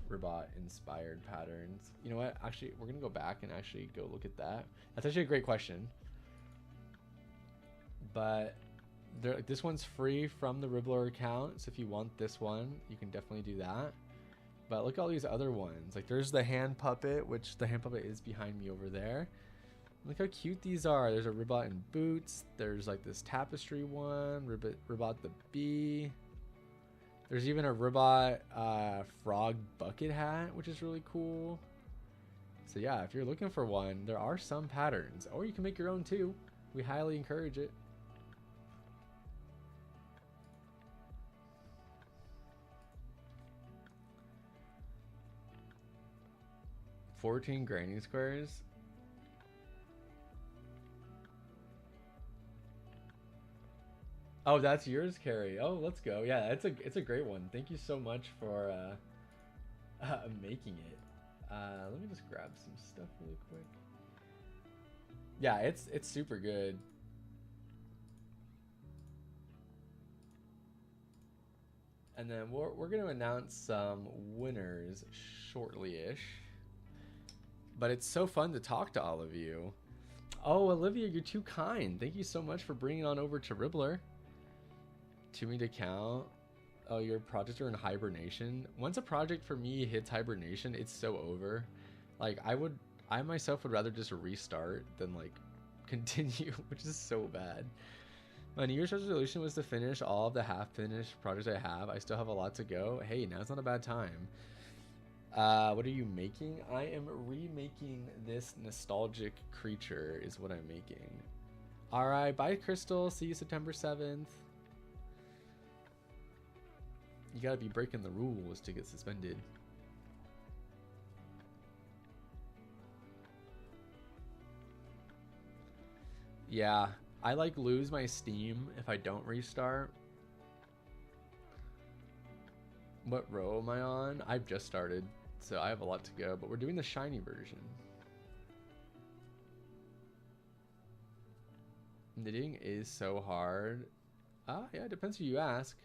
Ribbot inspired patterns. You know what? Actually, we're gonna go back and actually go look at that. That's actually a great question. But this one's free from the Ribblr account, so if you want this one, you can definitely do that. But look at all these other ones. Like there's the hand puppet, which the hand puppet is behind me over there. Look how cute these are. There's a Ribbot in boots. There's like this tapestry one, Ribbot the bee. There's even a Ribbot frog bucket hat, which is really cool. So yeah, if you're looking for one, there are some patterns, or you can make your own too. We highly encourage it. $14 granny squares. Oh, that's yours, Carrie. Oh, let's go. Yeah, it's a great one. Thank you so much for making it. Let me just grab some stuff really quick. Yeah, it's super good. And then we're gonna announce some winners shortly-ish. But it's so fun to talk to all of you. Oh, Olivia, you're too kind. Thank you so much for bringing on over to Ribblr. Too many to count. Oh, your projects are in hibernation. Once a project for me hits hibernation, it's so over. Like I myself would rather just restart than like continue, which is so bad. My New Year's resolution was to finish all of the half-finished projects I have. I still have a lot to go. Hey, now's not a bad time. What are you making? I am remaking this nostalgic creature is what I'm making. Alright, bye Crystal. See you September 7th. You gotta be breaking the rules to get suspended. Yeah, I like lose my Steam if I don't restart. What row am I on? I've just started, so I have a lot to go, but we're doing the shiny version. Knitting is so hard. Yeah, it depends who you ask.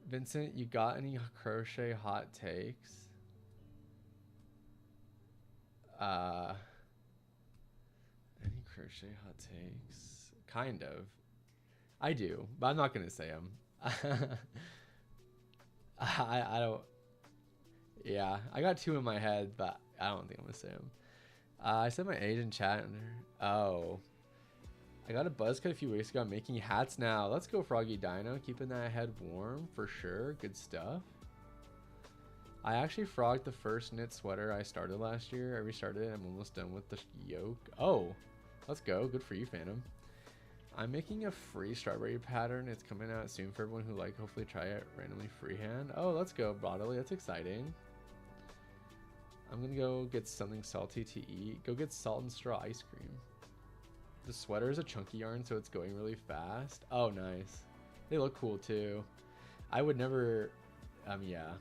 Vincent, you got any crochet hot takes? Any crochet hot takes? Kind of. I do, but I'm not gonna say them. I don't. Yeah, I got two in my head, but I don't think I'm gonna say them. I said my age in chat. Oh, I got a buzz cut a few weeks ago. I'm making hats now. Let's go, Froggy Dino. Keeping that head warm for sure. Good stuff. I actually frogged the first knit sweater I started last year. I restarted it. I'm almost done with the yoke. Oh, let's go. Good for you, Phantom. I'm making a free strawberry pattern. It's coming out soon for everyone who hopefully try it randomly freehand. Oh, let's go, Bodily. That's exciting. I'm gonna go get something salty to eat. Go get salt and straw ice cream. The sweater is a chunky yarn, so it's going really fast. Oh, nice. They look cool too. I would never, yeah.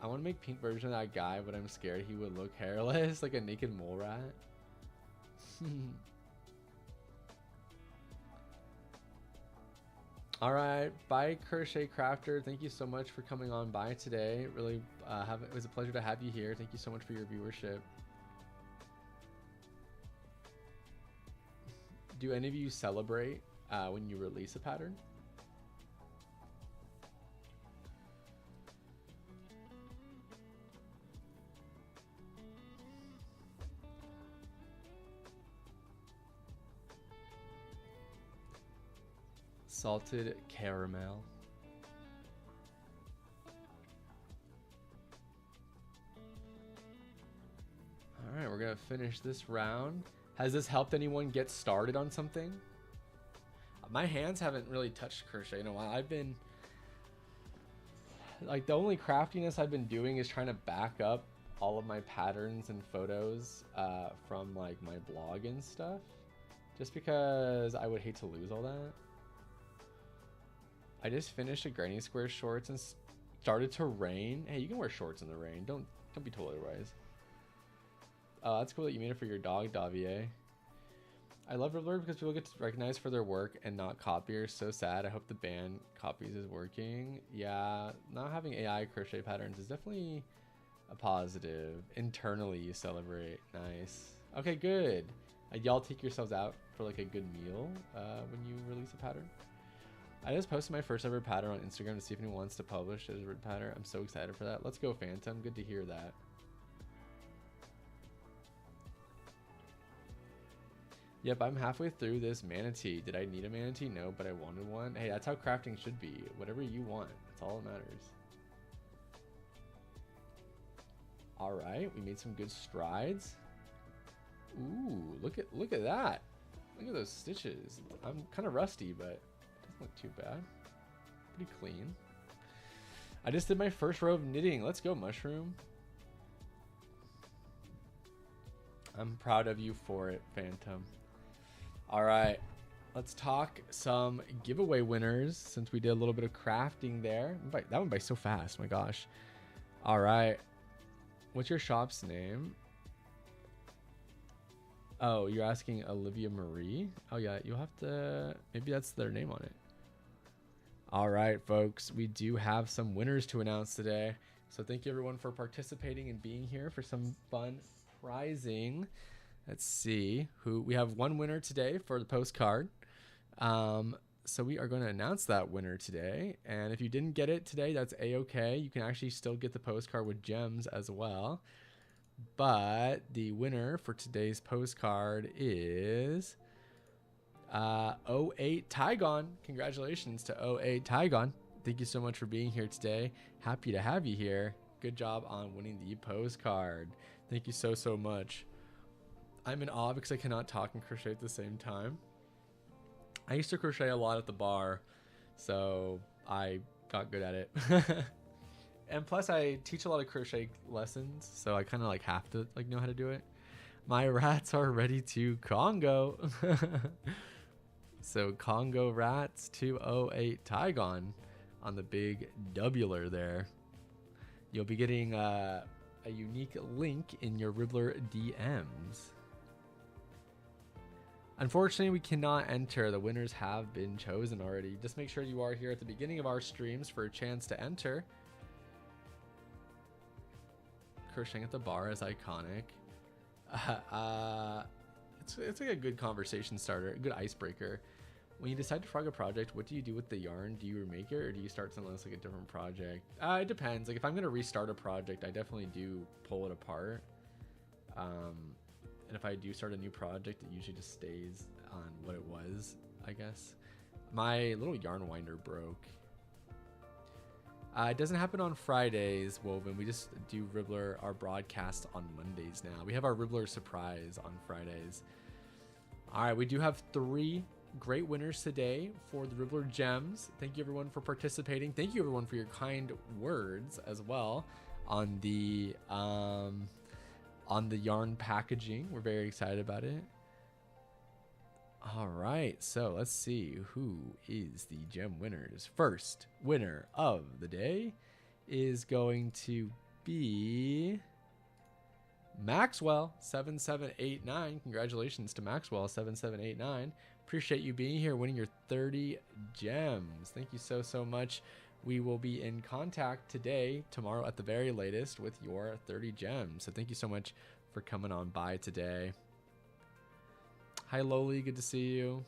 I want to make pink version of that guy, but I'm scared he would look hairless, like a naked mole rat. All right, bye Crochet Crafter. Thank you so much for coming on by today. Really, it was a pleasure to have you here. Thank you so much for your viewership. Do any of you celebrate when you release a pattern? Salted caramel. All right, we're gonna finish this round. Has this helped anyone get started on something? My hands haven't really touched crochet in a while. I've been the only craftiness I've been doing is trying to back up all of my patterns and photos from my blog and stuff, just because I would hate to lose all that. I just finished a Granny Square shorts and started to rain. Hey, you can wear shorts in the rain. Don't be told otherwise. That's cool that you made it for your dog, Davier. I love Ribblr because people get to recognize for their work and not copiers. So sad. I hope the ban copies is working. Yeah, not having AI crochet patterns is definitely a positive. Internally, you celebrate. Nice. Okay, good. Y'all take yourselves out for a good meal when you release a pattern. I just posted my first ever pattern on Instagram to see if anyone wants to publish as a written pattern. I'm so excited for that. Let's go, Phantom. Good to hear that. Yep, I'm halfway through this manatee. Did I need a manatee? No, but I wanted one. Hey, that's how crafting should be. Whatever you want. That's all that matters. All right, we made some good strides. Ooh, look at that. Look at those stitches. I'm kind of rusty, but it doesn't look too bad. Pretty clean. I just did my first row of knitting. Let's go, Mushroom. I'm proud of you for it, Phantom. All right, let's talk some giveaway winners since we did a little bit of crafting there. That went by so fast, my gosh. All right, what's your shop's name? Oh, you're asking Olivia Marie? Oh yeah, you'll have to, maybe that's their name on it. All right, folks, we do have some winners to announce today. So thank you everyone for participating and being here for some fun prizing. Let's see who we have. One winner today for the postcard. So we are going to announce that winner today. And if you didn't get it today, that's a-okay. You can actually still get the postcard with gems as well. But the winner for today's postcard is 08 Tygon. Congratulations to 08 Tygon. Thank you so much for being here today. Happy to have you here. Good job on winning the postcard. Thank you so much. I'm in awe because I cannot talk and crochet at the same time. I used to crochet a lot at the bar, so I got good at it. And plus I teach a lot of crochet lessons, so I kind of have to know how to do it. My rats are ready to Congo. So Congo Rats 208 Tygon on the big W there. You'll be getting a unique link in your Ribblr DMs. Unfortunately, we cannot enter. The winners have been chosen already. Just make sure you are here at the beginning of our streams for a chance to enter. Crocheting at the bar is iconic. It's like a good conversation starter, a good icebreaker. When you decide to frog a project, what do you do with the yarn? Do you remake it, or do you start something else like a different project? It depends. Like if I'm gonna restart a project, I definitely do pull it apart. And if I do start a new project, it usually just stays on what it was, I guess. My little yarn winder broke. It doesn't happen on Fridays, Woven. We just do Ribblr, our broadcast on Mondays now. We have our Ribblr surprise on Fridays. All right, we do have 3 great winners today for the Ribblr gems. Thank you everyone for participating. Thank you everyone for your kind words as well on the yarn packaging. We're very excited about it. All right, so let's see who is the gem winners. First winner of the day is going to be Maxwell7789. Congratulations to Maxwell7789. Appreciate you being here, winning your 30 gems. Thank you so much. We will be in contact today, tomorrow at the very latest, with your 30 gems. So thank you so much for coming on by today. Hi Loli, good to see you.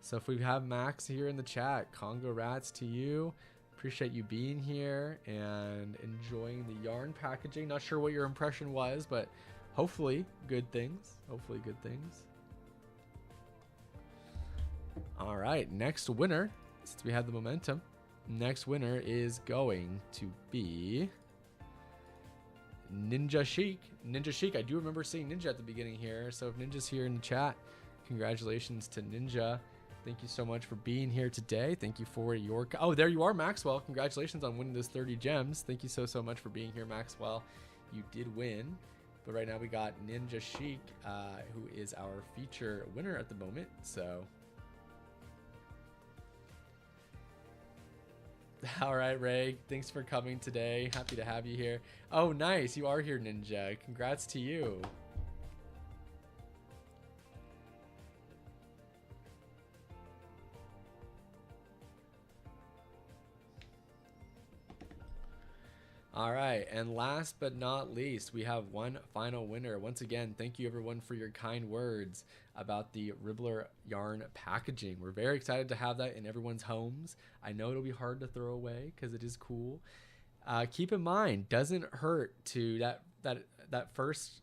So if we have Max here in the chat, Congo Rats to you. Appreciate you being here and enjoying the yarn packaging. Not sure what your impression was, but hopefully good things. Hopefully good things. All right, next winner, since we have the momentum, next winner is going to be Ninja Chic. Ninja Chic, I do remember seeing Ninja at the beginning here. So if Ninja's here in the chat, congratulations to Ninja. Thank you so much for being here today. Thank you for your... Oh, there you are, Maxwell. Congratulations on winning those 30 gems. Thank you so much for being here, Maxwell. You did win. But right now we got Ninja Chic, who is our feature winner at the moment. So... All right, Ray. Thanks for coming today. Happy to have you here. Oh, nice. You are here, Ninja. Congrats to you. All right, and last but not least, we have one final winner. Once again, thank you everyone for your kind words about the Ribblr yarn packaging. We're very excited to have that in everyone's homes. I know it'll be hard to throw away because it is cool. Keep in mind, doesn't hurt to that first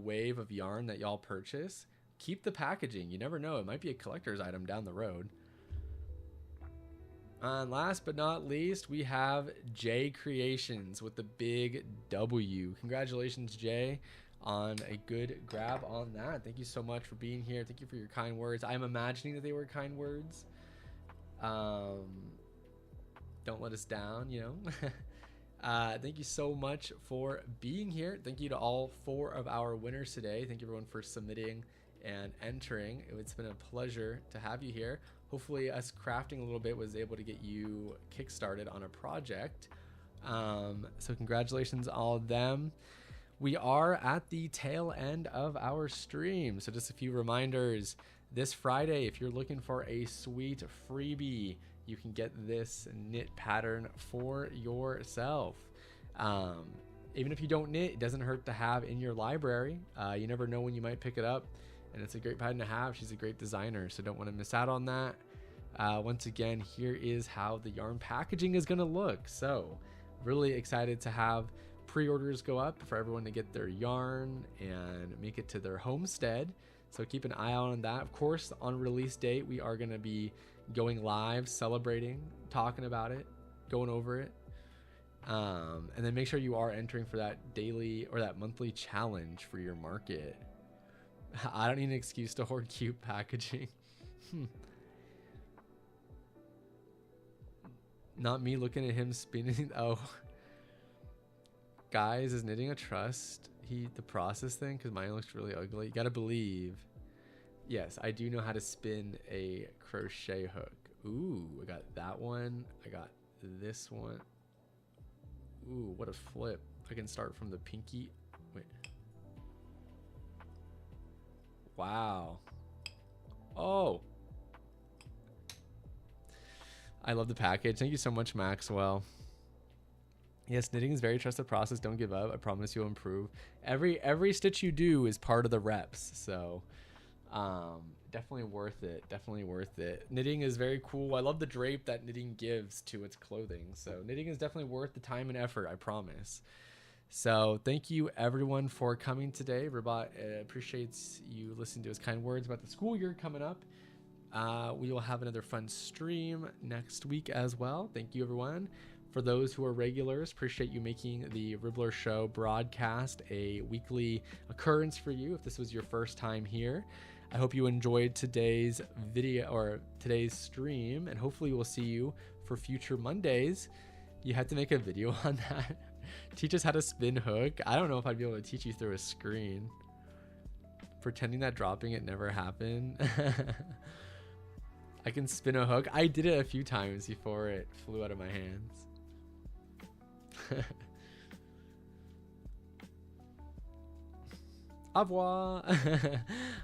wave of yarn that y'all purchase. Keep the packaging. You never know, it might be a collector's item down the road. And last but not least, we have Jay Creations with the big W. Congratulations, Jay, on a good grab on that. Thank you so much for being here. Thank you for your kind words. I'm imagining that they were kind words. Don't let us down, you know. Thank you so much for being here. Thank you to all 4 of our winners today. Thank you everyone for submitting and entering. It's been a pleasure to have you here. Hopefully us crafting a little bit was able to get you kickstarted on a project. So congratulations all of them. We are at the tail end of our stream. So just a few reminders. This Friday, if you're looking for a sweet freebie, you can get this knit pattern for yourself. Even if you don't knit, it doesn't hurt to have in your library. You never know when you might pick it up. And it's a great pattern to have. She's a great designer, so don't want to miss out on that. Once again, here is how the yarn packaging is going to look. So really excited to have pre-orders go up for everyone to get their yarn and make it to their homestead. So keep an eye out on that. Of course, on release date, we are going to be going live, celebrating, talking about it, going over it. And then make sure you are entering for that daily or that monthly challenge for your market. I don't need an excuse to hoard cute packaging. Not me looking at him spinning. Oh. Guys, is knitting a trust? the process thing? Because mine looks really ugly. You gotta believe. Yes, I do know how to spin a crochet hook. Ooh, I got that one. I got this one. Ooh, what a flip. I can start from the pinky. Wait. Wow. Oh. I love the package. Thank you so much, Maxwell. Yes, knitting is a very trusted process. Don't give up. I promise you'll improve. Every stitch you do is part of the reps. So definitely worth it. Definitely worth it. Knitting is very cool. I love the drape that knitting gives to its clothing. So knitting is definitely worth the time and effort, I promise. So thank you everyone for coming today. Ribbot appreciates you listening to his kind words about the school year coming up. We will have another fun stream next week as well. Thank you everyone. For those who are regulars, appreciate you making the Ribblr Show broadcast a weekly occurrence for you if this was your first time here. I hope you enjoyed today's video or today's stream, and hopefully we'll see you for future Mondays. You had to make a video on that. Teach us how to spin hook. I don't know if I'd be able to teach you through a screen. Pretending that dropping it never happened. I can spin a hook. I did it a few times before it flew out of my hands. Au revoir.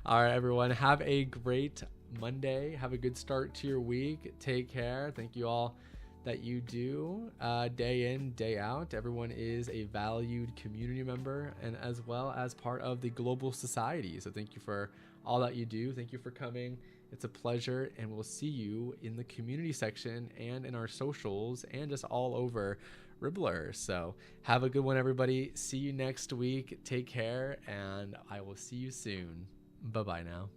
All right, everyone. Have a great Monday. Have a good start to your week. Take care. Thank you all that you do day in, day out. Everyone is a valued community member and as well as part of the global society. So thank you for all that you do. Thank you for coming. It's a pleasure, and we'll see you in the community section and in our socials and just all over Ribblr. So have a good one, everybody. See you next week. Take care, and I will see you soon. Bye-bye now.